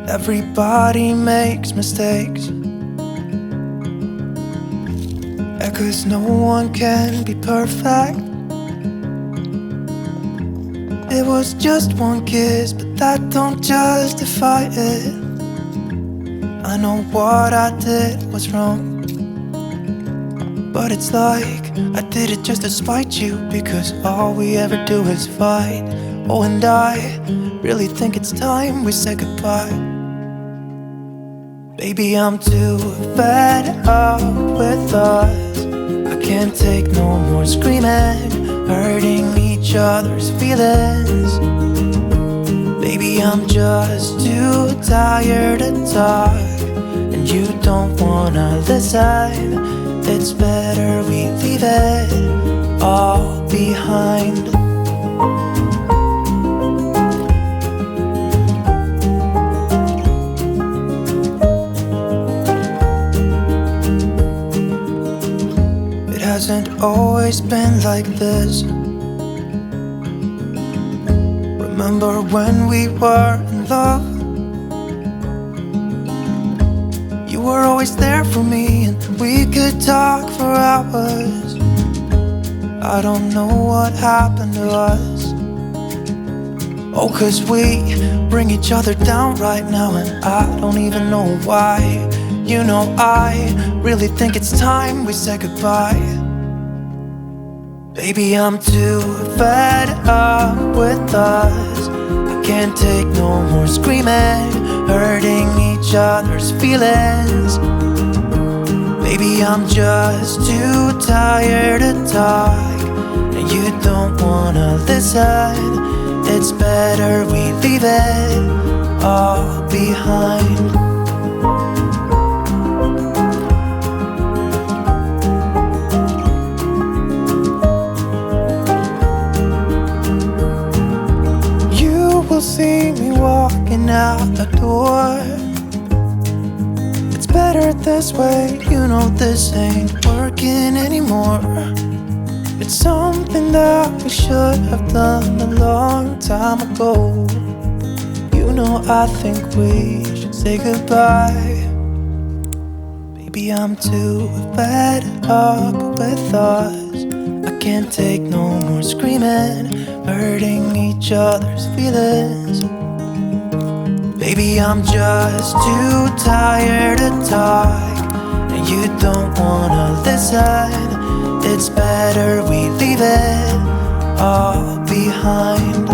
Everybody makes mistakes, 'cause no one can be perfect. It was just one kiss, but that don't justify it. I know what I did was wrong, but it's like I did it just to spite you, because all we ever do is fight. Oh, and I really think it's time we say goodbye. Baby, I'm too fed up with us. I can't take no more screaming, hurting each other's feelings. Baby, I'm just too tired to talk, and you don't wanna listen. It's better we leave it all behind. It hasn't always been like this. Remember when we were in love? You were always there for me, and we could talk for hours. I don't know what happened to us. Oh, 'cause we bring each other down right now, and I don't even know why. You know, I really think it's time we say goodbye. Baby, I'm too fed up with us. I can't take no more screaming, hurting each other's feelings. Baby, I'm just too tired to talk, and you don't wanna listen. It's better we leave it all behind. See me walking out the door. It's better this way, you know this ain't working anymore. It's something that we should have done a long time ago. You know, I think we should say goodbye. Baby, I'm too fed up with us. I can't take no more screaming, hurting each other's feelings. Baby, I'm just too tired to talk, and you don't wanna listen. It's better we leave it all behind.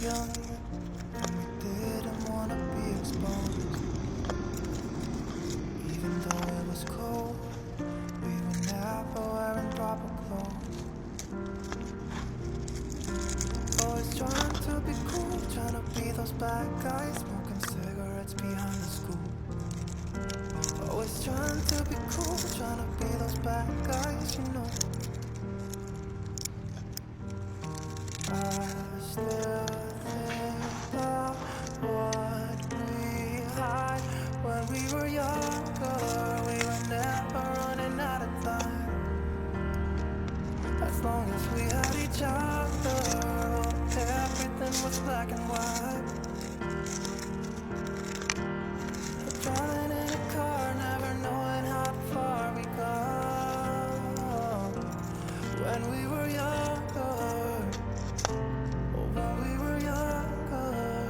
young and we didn't wanna be exposed. Even though it was cold, we were never wearing proper clothes. Always trying to be cool, trying to be those bad guys, smoking cigarettes behind the school. Always trying to be cool, trying to be those bad guys, you know. I still think about what we had when we were younger. We were never running out of time. As long as we had each other, everything was black and white. Driving in a car, never knowing how far we go. When we were younger, when we were younger,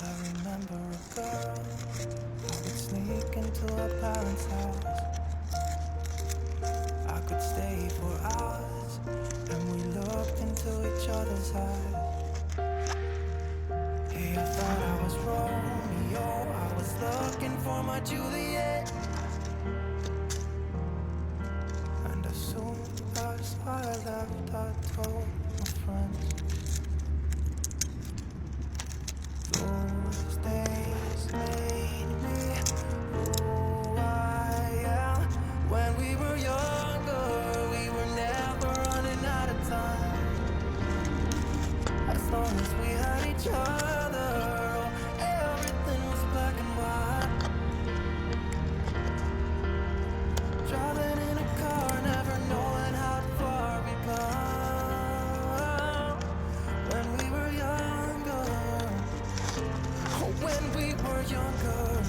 I remember a girl who would sneak into her parents' house. I could stay for hours, and we looked into each other's eyes. Hey, I thought I was Romeo, I was looking for my Juliet. And as soon as I left, I told my friends. Those days made me who I am. When we were younger, we were never running out of time. As long as we had each other, everything was black and white. Driving in a car, never knowing how far we go. When we were younger, oh, when we were younger.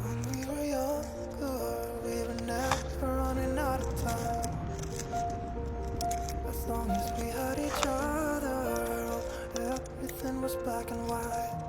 When we were younger, we were never running out of time. As long as we had each other, everything was black and white.